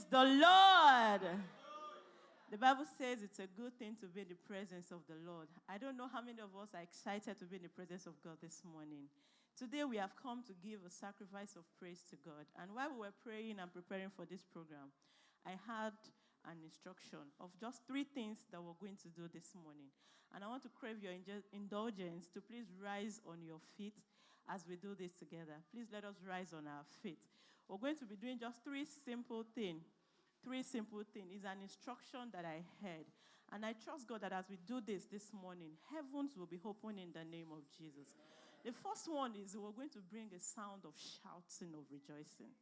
the Lord. The Bible says it's a good thing to be in the presence of the Lord. I don't know how many of us are excited to be in the presence of God this morning. Today we have come to give a sacrifice of praise to God. And while we were praying and preparing for this program, I had an instruction of just 3 things that we're going to do this morning. And I want to crave your indulgence to please rise on your feet as we do this together. Please let us rise on our feet. We're going to be doing just 3 simple things. 3 simple things. It's an instruction that I heard. And I trust God that as we do this morning, heavens will be open in the name of Jesus. The first one is we're going to bring a sound of shouting of rejoicing.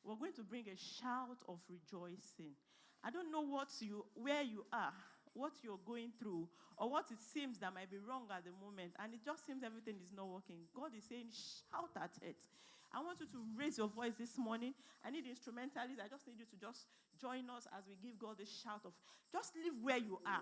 We're going to bring a shout of rejoicing. I don't know where you are, what you're going through, or what it seems that might be wrong at the moment, and it just seems everything is not working. God is saying, shout at it. I want you to raise your voice this morning. I need instrumentalists. I just need you to just join us as we give God a shout of, just live where you are.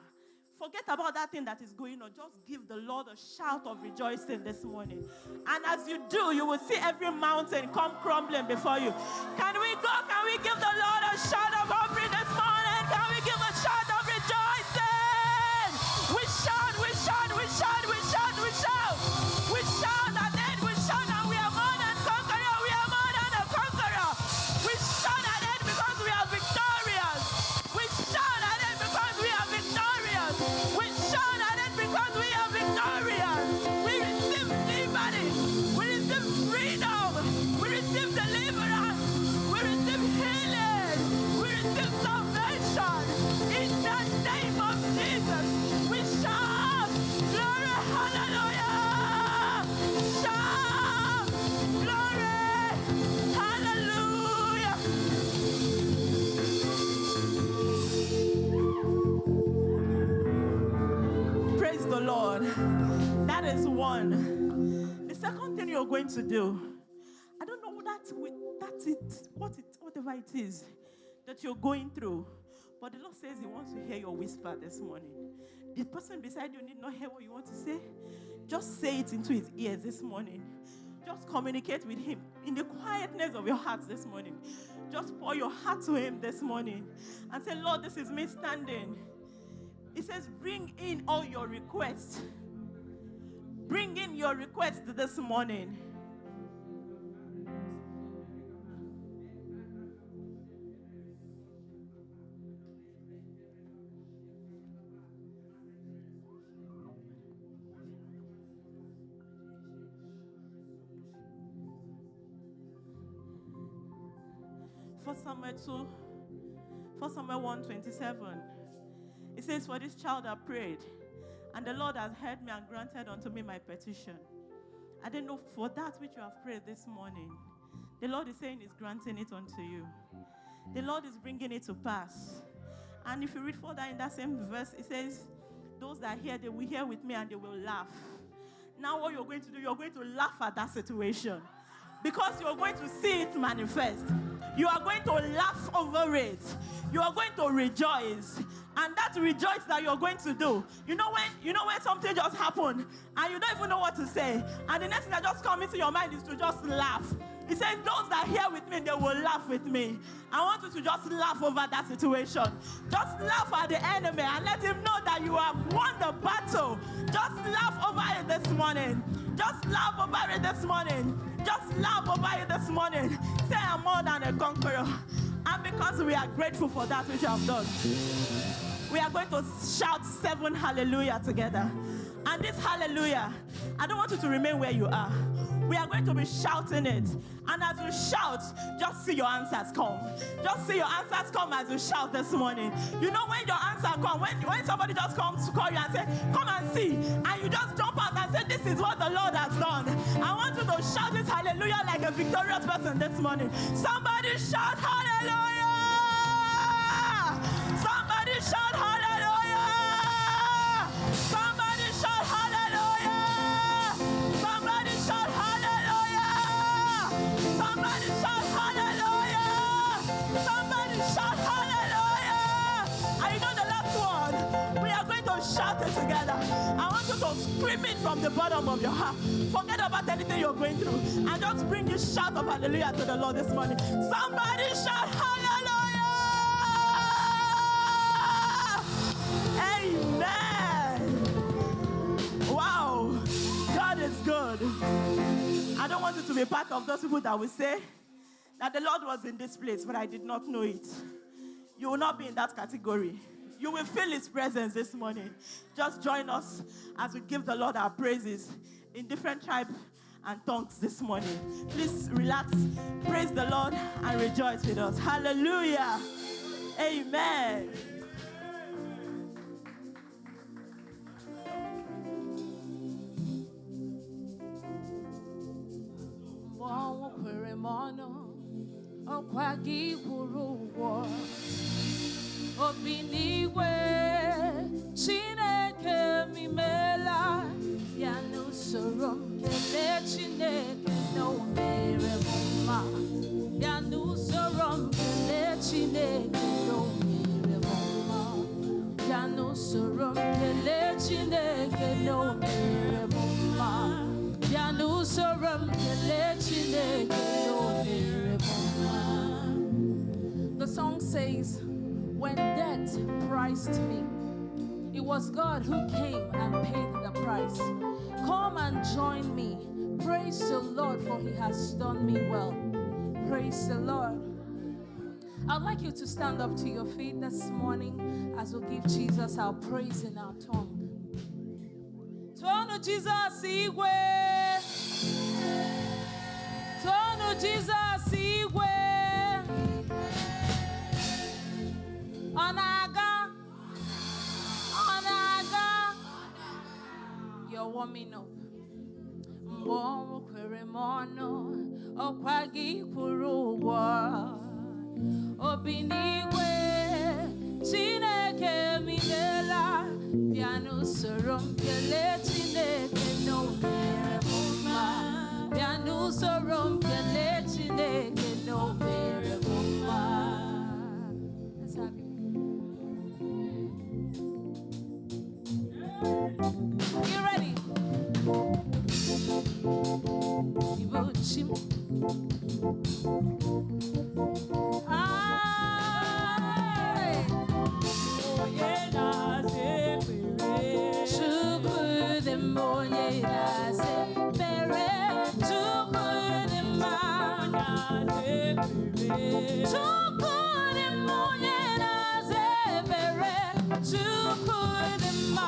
Forget about that thing that is going on. Just give the Lord a shout of rejoicing this morning. And as you do, you will see every mountain come crumbling before you. Can we go? Can we give the Lord a shout of offering this morning? Can we give a shout of rejoicing? We shout, we shout, we shout, we shout, we shout. We shout and then we shout and we are more than conqueror. We are more than a conqueror. We shout at it because we are victorious. We shout at it because we are victorious. We shout at it because we are victorious. We receive liberty. We receive freedom. We receive deliverance. We receive healing. We receive salvation. In the name of Jesus, we shout, glory, hallelujah. Shout, glory, hallelujah. Praise the Lord. That is one. The second thing you're going to do, I don't know whatever it is that you're going through, but the Lord says He wants to hear your whisper this morning. The person beside you need not hear what you want to say. Just say it into his ears this morning. Just communicate with Him in the quietness of your heart this morning. Just pour your heart to Him this morning and say, Lord, this is me standing. He says, bring in all your requests. Bring in your requests this morning. First Samuel 1:27. It says, for this child I prayed, and the Lord has heard me and granted unto me my petition. I don't know, for that which you have prayed this morning, the Lord is saying He's granting it unto you. The Lord is bringing it to pass. And if you read further in that same verse, it says, those that hear, they will hear with me and they will laugh. Now what you're going to do, you're going to laugh at that situation. Because you're going to see it manifest. You are going to laugh over it. You are going to rejoice. And that rejoice that you're going to do, you know when something just happened and you don't even know what to say, and the next thing that just comes into your mind is to just laugh. He says, those that are here with me, they will laugh with me. I want you to just laugh over that situation. Just laugh at the enemy and let him know that you have won the battle. Just laugh over it this morning. Just laugh over it this morning. Just laugh over it this morning. Say, I'm more than a conqueror. And because we are grateful for that which you have done, we are going to shout 7 hallelujah together. And this hallelujah, I don't want you to remain where you are. We are going to be shouting it. And as you shout, just see your answers come. Just see your answers come as you shout this morning. You know when your answer comes, when somebody just comes to call you and say, come and see, and you just jump out and say, this is what the Lord has done. I want you to shout this hallelujah like a victorious person this morning. Somebody shout hallelujah! Somebody shout hallelujah! Somebody shout hallelujah! Somebody shout hallelujah! Somebody shout hallelujah! Somebody shout hallelujah! And you know the last one? We are going to shout it together. I want you to scream it from the bottom of your heart. Forget about anything you're going through and just bring this shout of hallelujah to the Lord this morning. Somebody shout hallelujah! be part of those people that will say that the Lord was in this place, but I did not know it. You will not be in that category. You will feel His presence this morning. Just join us as we give the Lord our praises in different tribes and tongues this morning. Please relax, praise the Lord, and rejoice with us. Hallelujah. Amen. Chineke mimela ya nusorom kele Chineke no mere mama ya nusorom kele Chineke no mere mama ya nusorom kele Chineke no mere mama ya nusorom kele Chineke no mere mama. The song says, when death priced me, it was God who came and paid the price. Come and join me. Praise the Lord, for He has done me well. Praise the Lord. I'd like you to stand up to your feet this morning as we give Jesus our praise in our tongue. Tono Jesus igwe. Tono Jesus igwe. Onaga. You're warming up. Mbo kwere mono okwagi kuruwa obinigwe Chineke minela piano sorom kele Chineke no mere mama piano sorom kele Chineke no mere mama. Let's have it. You ready? Ibochim. Ay. Oye na sepere. Chukwu de moye na sepere. Chukwu de ma na sepere. Chukwu de moye na sepere. Chukwu de ma.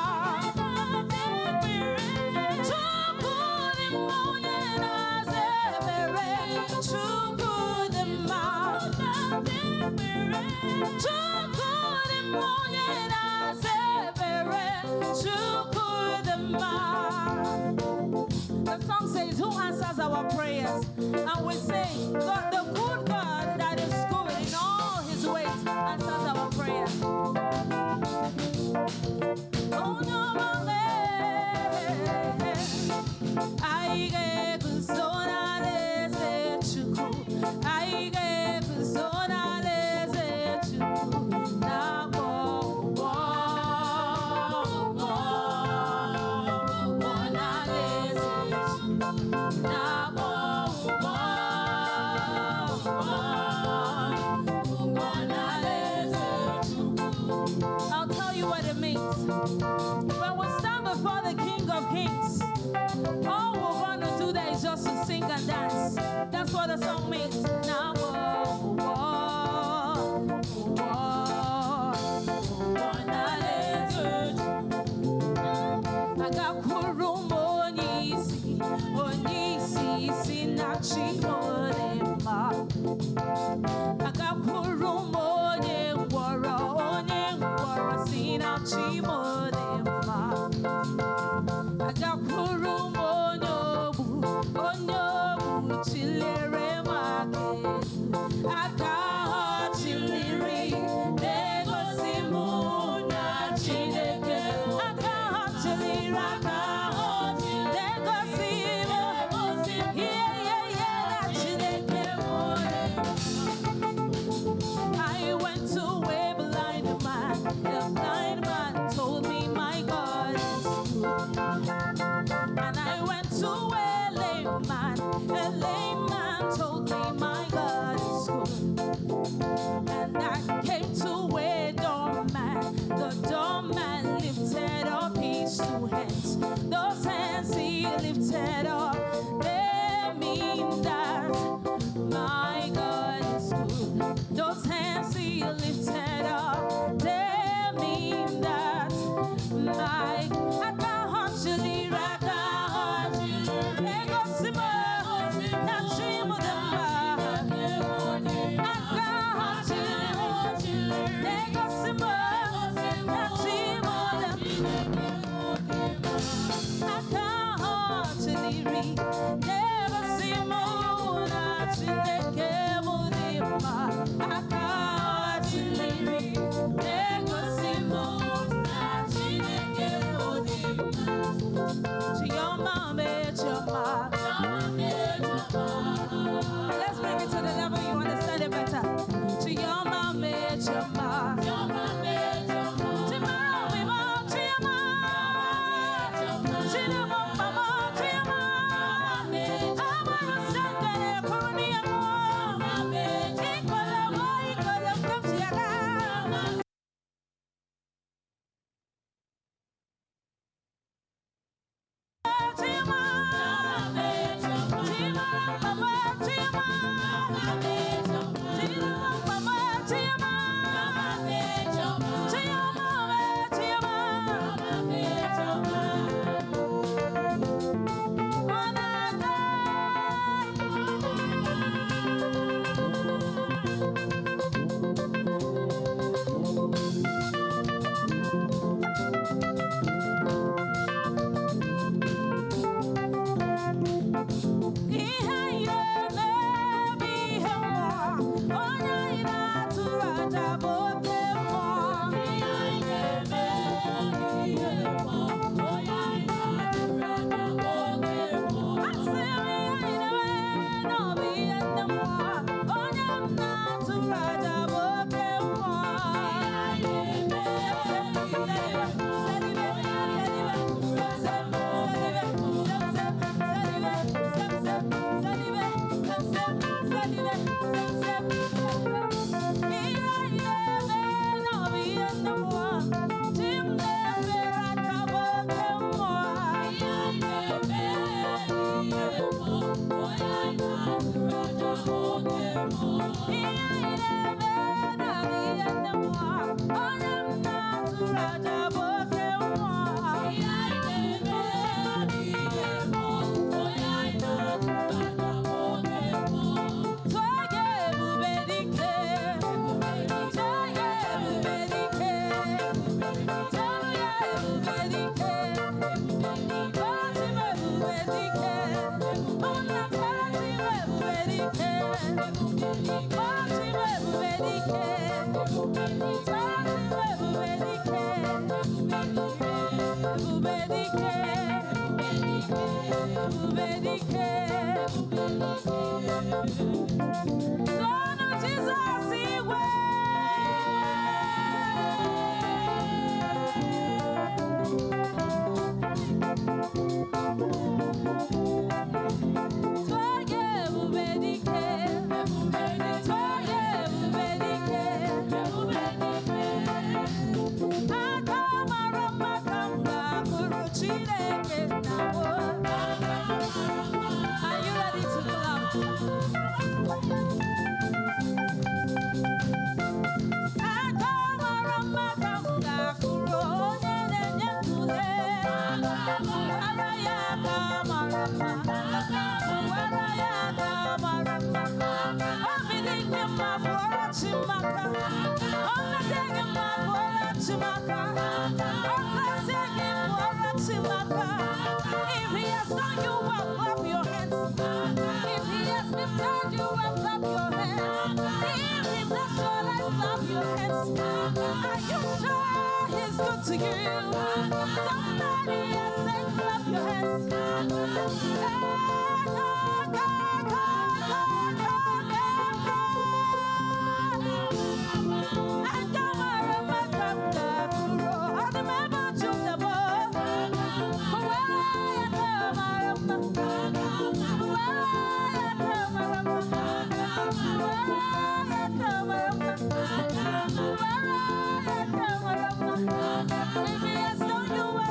The song says, who answers our prayers? And we say, God, the good God that is good in all His ways, answers our prayers. Oh, no, I gave lifted up. They mean that my akahachili rakahachili egosimo nachimo damba akahachili egosimo nachimo damba akahachili never simo nachileke mudimba akahachili egosimo nachileke mudimba Chioma mechoma Let's bring it to the level you understand it better. Chioma mechoma Chioma mema chioma Chioma mama chioma Amara sangare koniamo Ikola kapsiaga To you, somebody else say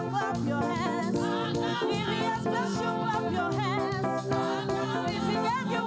clap your hands. If he has blessed you, clap your hands. If he gave you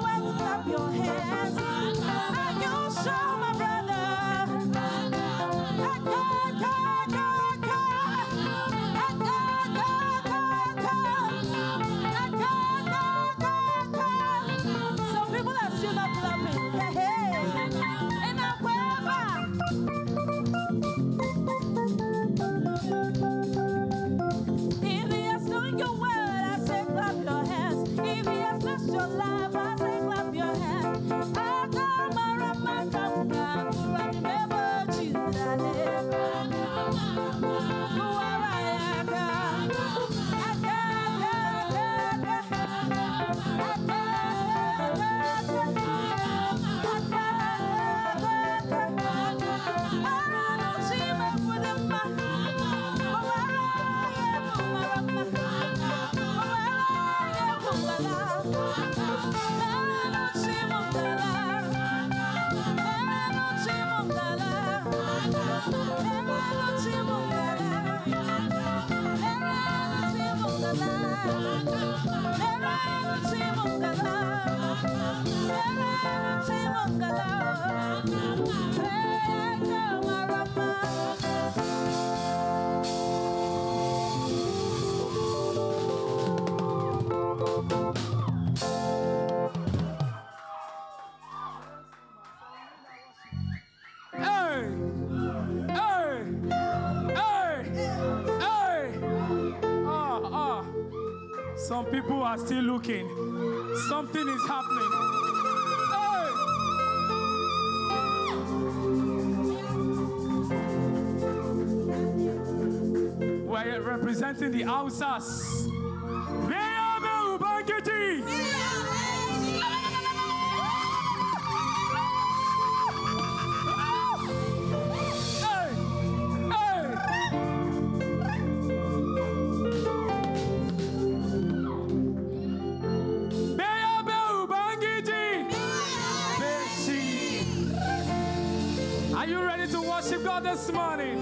Some people are still looking. Something is happening. Hey! We're representing the Hausas. Are you ready to worship God this morning?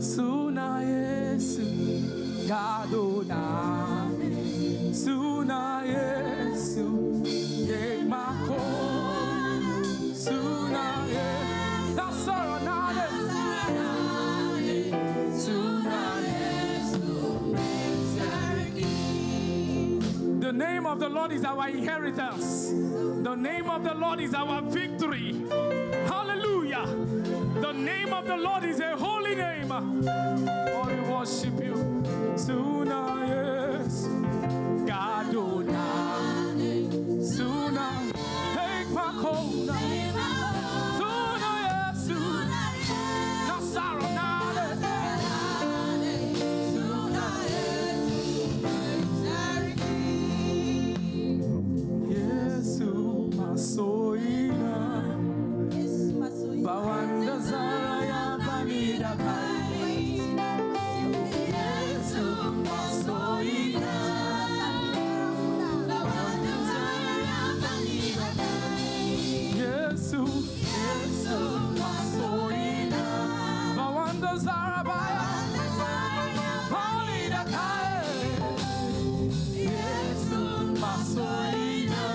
Suna Yesu Gadona, Suna Yesu Yemako, Suna Yesu Dasaronade, Suna Yesu. The name of the Lord is our inheritance. The name of the Lord is our victory. Hallelujah. The name of the Lord is a holy name. Oh, we worship you. Suna yes. Gadona. Suna. Hey, Pakona. Suna yes. Nasaronade. Yesu masoina. Bawanda zara ya banida kai. Yesu masoina. Bawanda zara ya banida kai. Yesu masoina. Bawanda zara banida kai. Yesu masoina.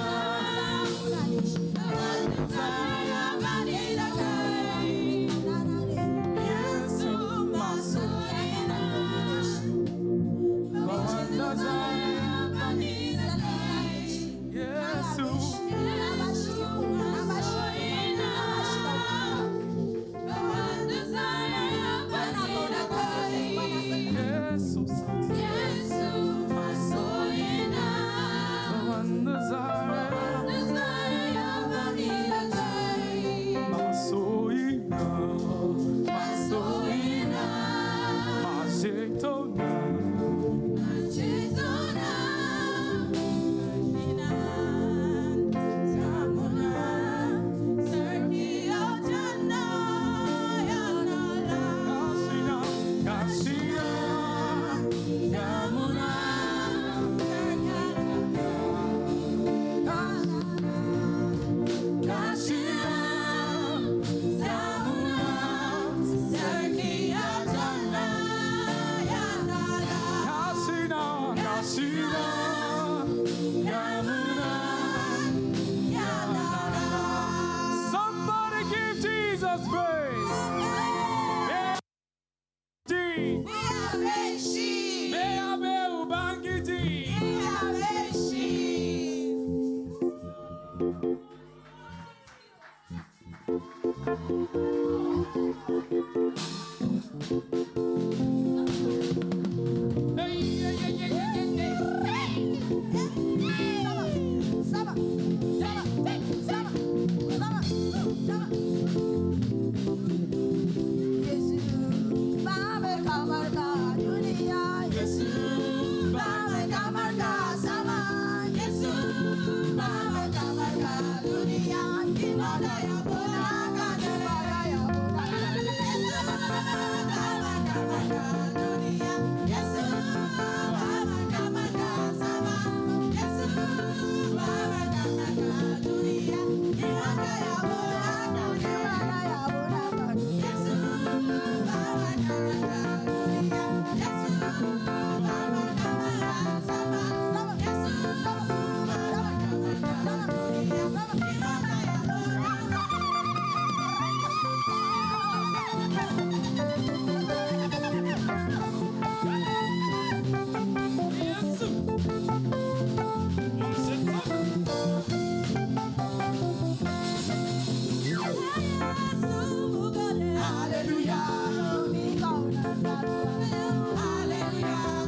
Hallelujah.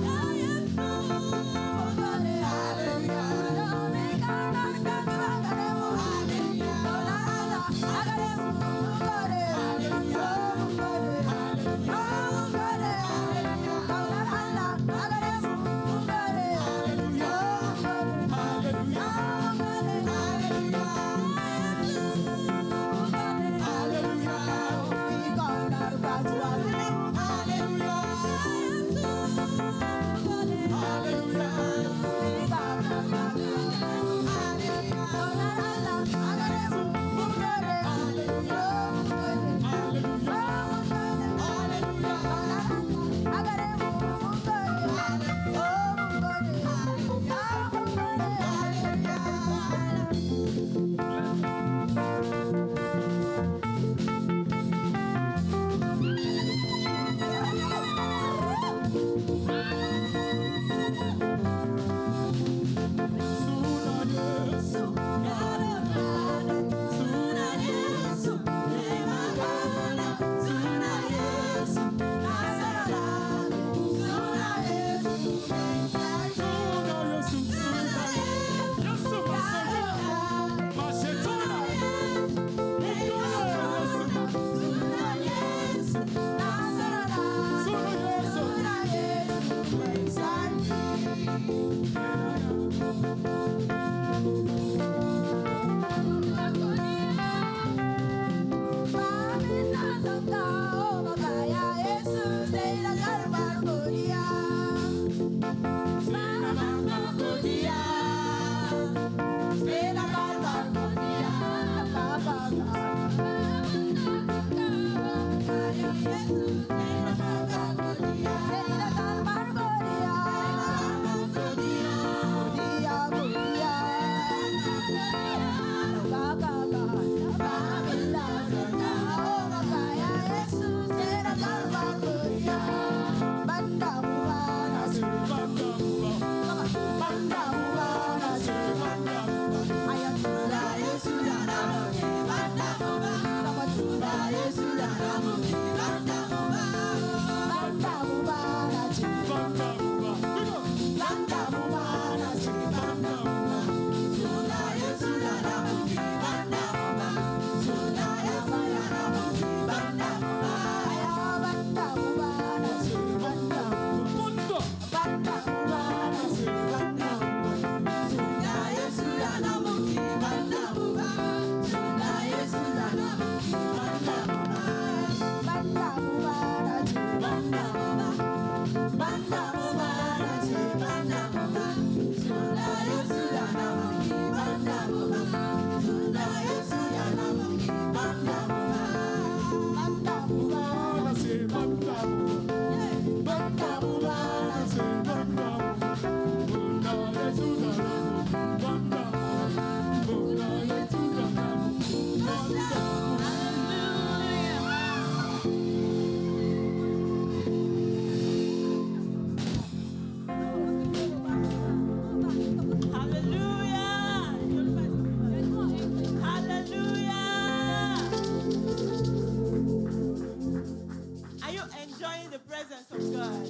God.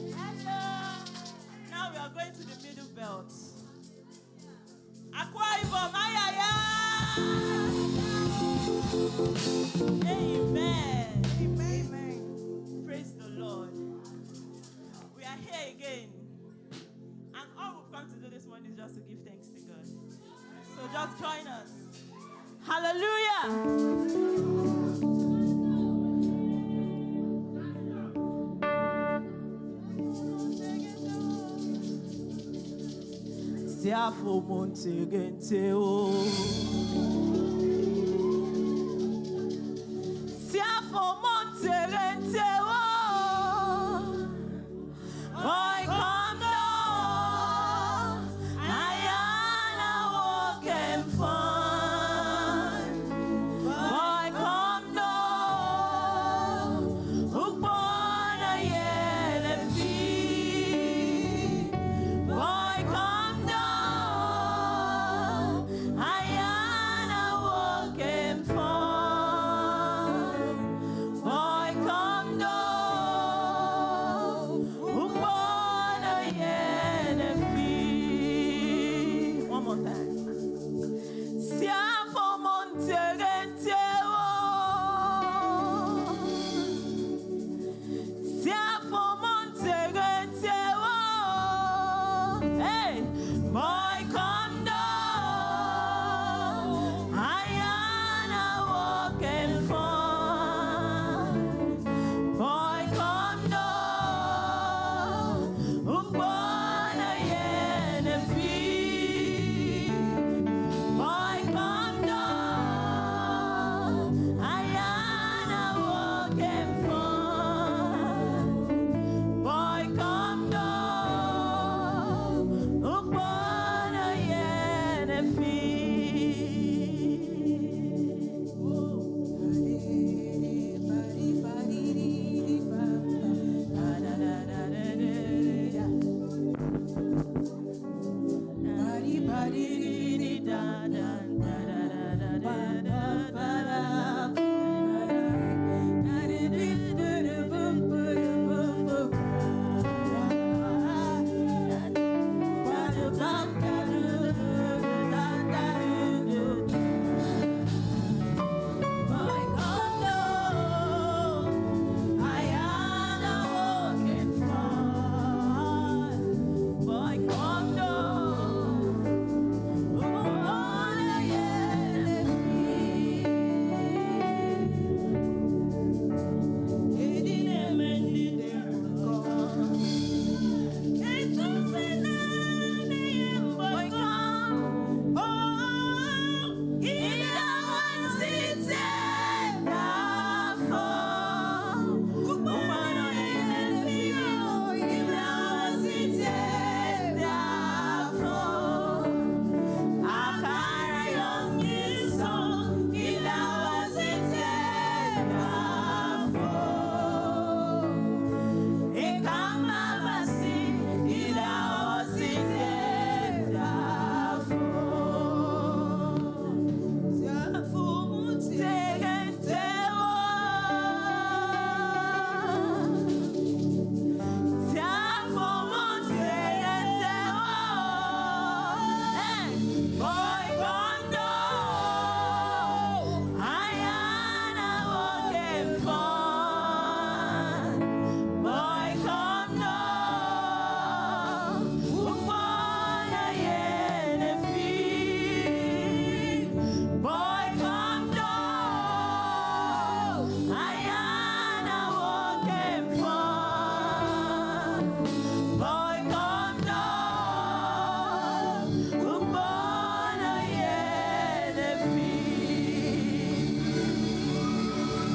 Now we are going to the middle belt. Akwa Ibom, Amen. Amen. Praise the Lord. We are here again. And all we've come to do this morning is just to give thanks to God. So just join us. Hallelujah. Siafo monte gente o. Siafo monte gente o. Boy come down, ayana walking fun. Boy come down, ukbona yele fi. Boy come down, ayana walking fun. Boy come down, ukbona yele fi. One more time. Siafo monte gente o. Siafo monte gente o. Hey, boy come down. Ayana walking fun. Boy come down. Umbona yene fi. Boy come down. Ayana walking fun. Boy come down. Umbona yene fi.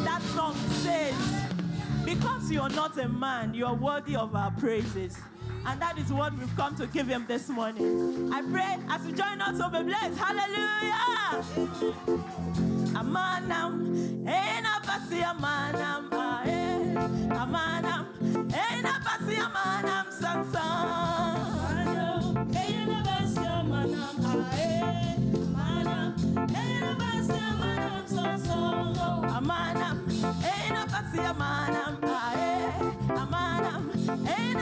That song says, because you're not a man, you're worthy of our praises. And that is what we've come to give him this morning. I pray as you join us, will be blessed. Hallelujah. Amanam, ena pasi amanam, amanam, ena pasi amanam, sansan. Ena pasi amanam, amanam, ena pasi amanam, sansan. Amanam, ena pasi amanam, amanam, ena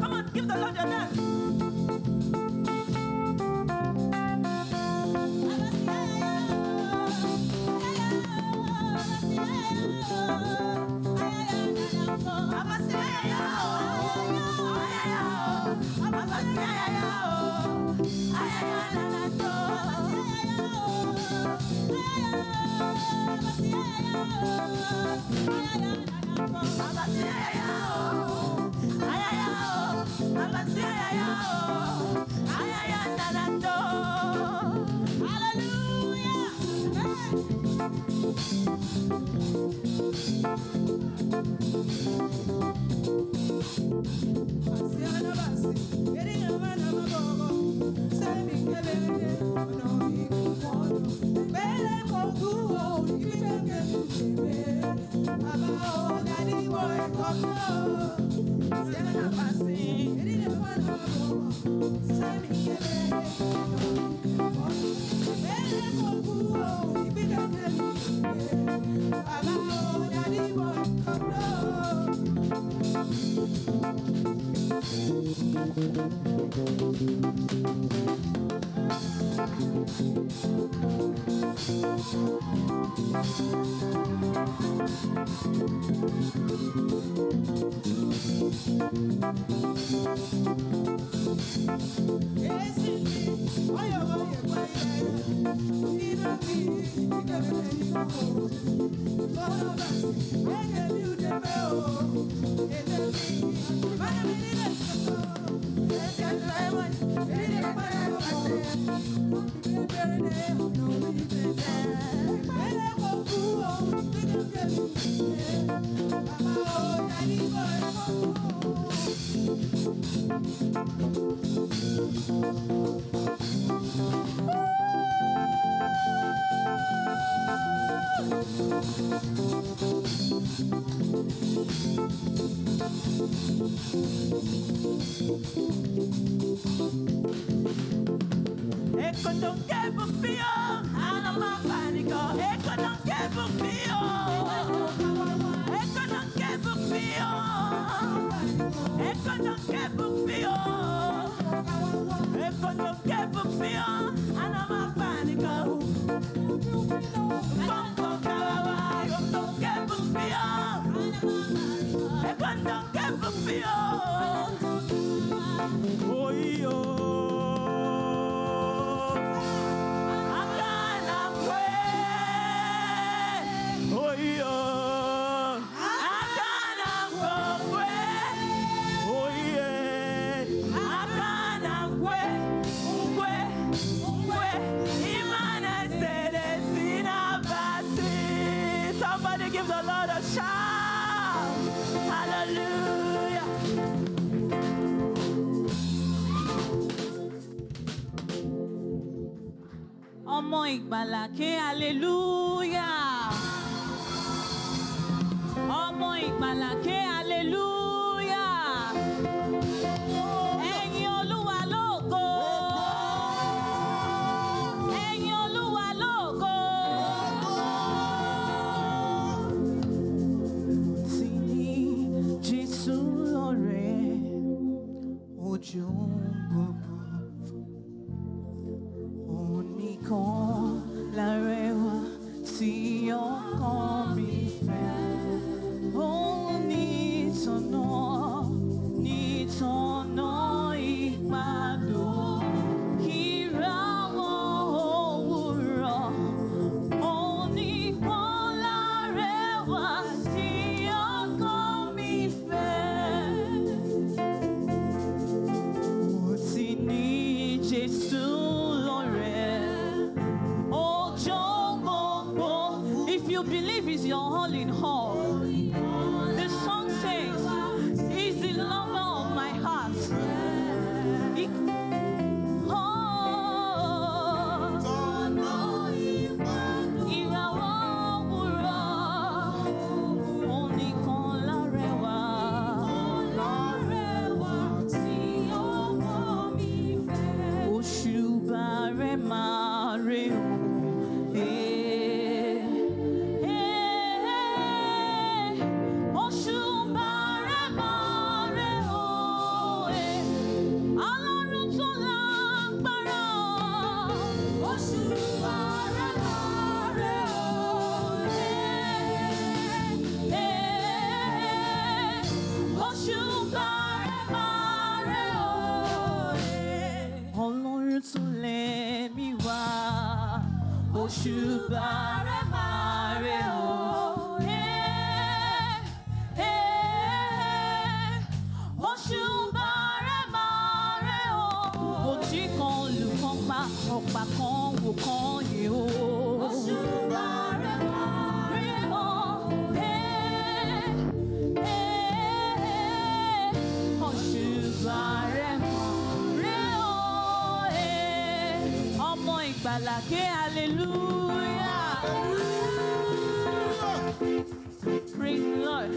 Come on, give the Lord your dance. Ọmọ ìgbàlà ké hallelujah. Ọmọ ìgbàlà ké hallelujah. Ẹ̀yin Olúwa lógo. Ẹ̀yin Olúwa lógo. Tí ní Jésù lọ́rẹ̀ ojú gbogbo. Kan lárẹwà tí ọkàn mi fẹ́. Òun ní ìtọ̀nà ìpàdó. Ìràwọ̀ òwúrọ̀. Òun nìkan lárẹwà tí ọkàn mi fẹ́. Ó ti ní Jésù lọ́rẹ̀. òṣùbà rẹ̀ máa rẹ̀ o. Òṣùbà rẹ̀ máa rẹ̀ o. Òjì kan lù kan pa, ọ̀pá kan wò kan yè o. Òṣùbà rẹ̀ máa rẹ̀ o. Òṣùbà rẹ̀ máa rẹ̀ o. Ọmọ ìgbàlà ké hallelujah. Praise the Lord.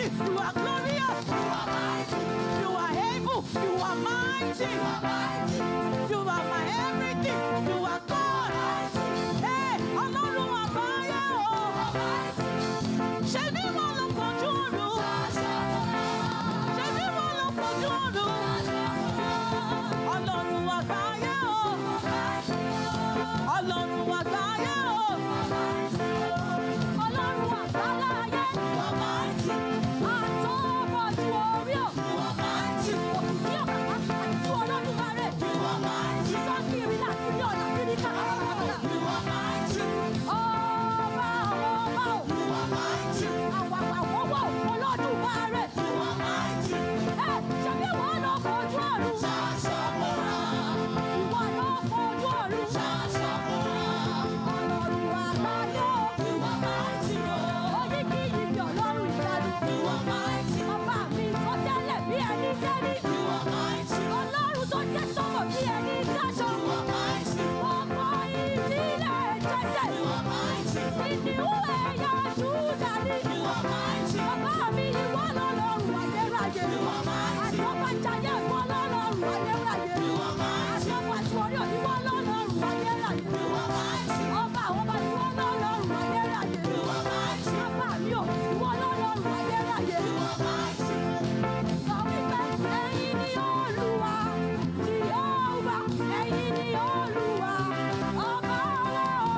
mighty, you are glorious, you are mighty, you are able, you are mighty, you are my everything, you are God. Hey, Ọlọ́run àgbáyé o, ṣe bí wọ́n lọ fojú ọ̀run, ṣe bí wọ́n lọ fojú ọ̀run, Ọlọ́run àgbáyé o, Ọlọ́run àgbáyé o, Ọlọ́run àgbáláyé, àtọ́bọ̀jú orí o, òkìkí ọ̀kàkà àti Olódùmarè, sọ́kìrì láti ní ọ̀nà kiri kàkàkàkà. Ọba àwọn ọba o, àwàwàwọ́wọ́ Olódùmarè, ṣebí wọ́n lọ fojú ọ̀run, ìwọ lọ fojú ọ̀run, Ọlọ́run àgbáyé o, oníkìyìkì Ọlọ́run ìyanu, ọba mi tó tẹ́lẹ̀ bí ẹni tẹ́lí, Ọlọ́run tó jẹ́ sọ́mọ̀ bí ẹni dáṣọ, ọkọ̀ ìdílé Jésè, ìníwó ẹ̀yà Júdà ní, bàbá mi ìwọ lọ́lọ́run ayérayé, àtọ́bàjáyé ìwọ lọ́lọ́run ayérayé, àtọ́bàjúwọ́rí ìwọ lọ́lọ́run ayérayé, ọba àwọn ọba ìwọ lọ́lọ́run ayérayé, bàbá mi ò ìwọ lọ́lọ́run ayérayé. Sọ wípé ẹ̀yin ni Olúwa, Jèhófà, ẹ̀yin ni Olúwa, ọba wa o.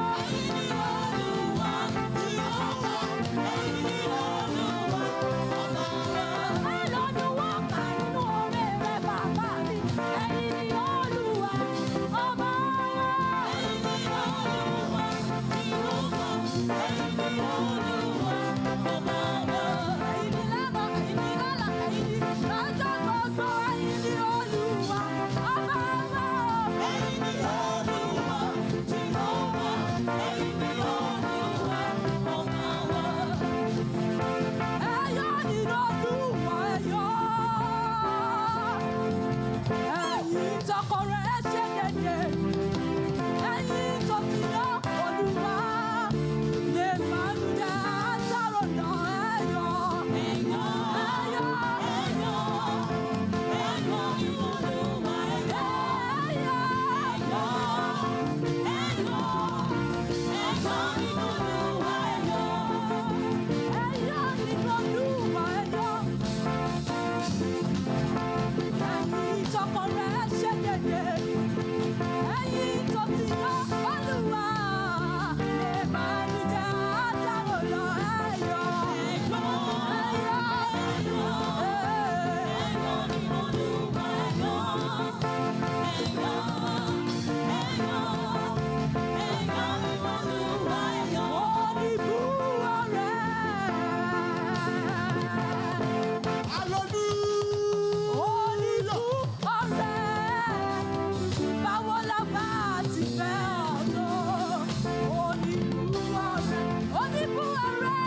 Mélòó ni wọ́n kà nínú oore rẹ bàbá mi, ẹ̀yin ni Olúwa, ọba wa. Ẹ̀yin ni lẹ́mọ̀, ẹ̀yin ni lọ́lá, ẹ̀yin ni lọ́jọ́ gbogbo, ẹ̀yin ni Olúwa, ọba wa o. Ẹ̀yọ́ nínú Olúwa ẹ̀yọ́, ẹ̀yin tọkọ rẹ̀ ṣe dédé, ẹ̀yin tó ti yọ Olúwa, lè máa ń dá sáró lọ ẹ̀yọ́, ẹ̀yọ́, ẹ̀yọ́ nínú Olúwa ẹ̀yọ́, ẹ̀yin tọkọ rẹ̀ ṣe dédé, ẹ̀yin tó ti yọ Olúwa, lè máa ń dá sáró lọ ẹ̀yọ́, báwo la bá ti fẹ́ ọ̀dọ́, oníbú ọ̀rẹ́,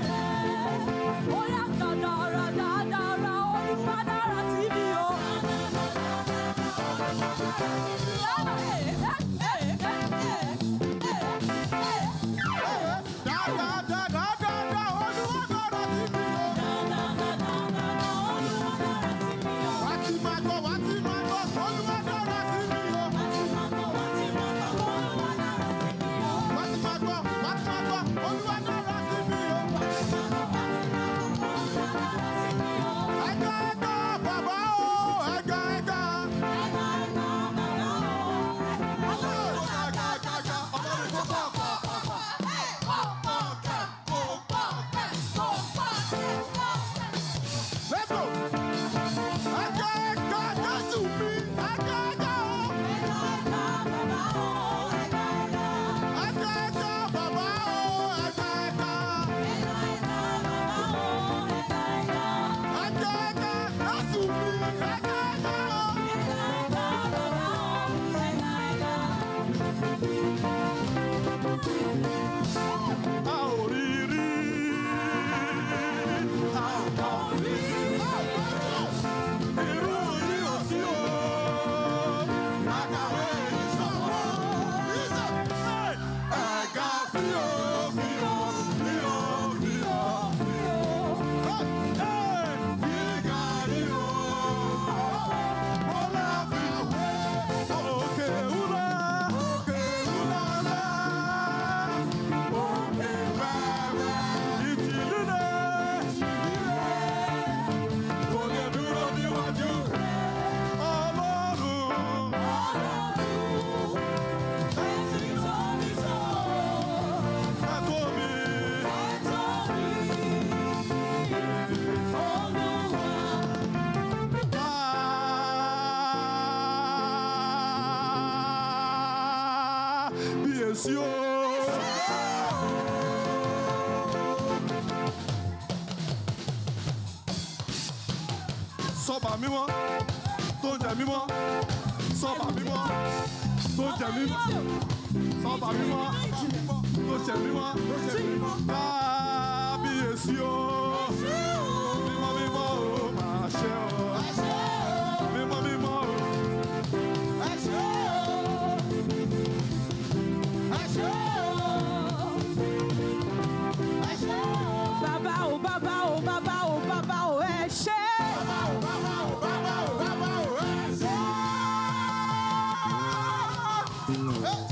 ó yá dáadáa dáadáa, Olúwa dára sí mi o. kábíyèsí o. Sọ́ba mímọ́ tó jẹ mímọ́, sọ́ba mímọ́ tó jẹ mímọ́, sọ́ba mímọ́ tó jẹ mímọ́, kábíyèsí o. Mímọ́ mímọ́ o máa ṣe o. Mímọ́ mímọ́ o. Bàbá o, bàbá o, bàbá o, bàbá o, ẹ ṣé. Hey!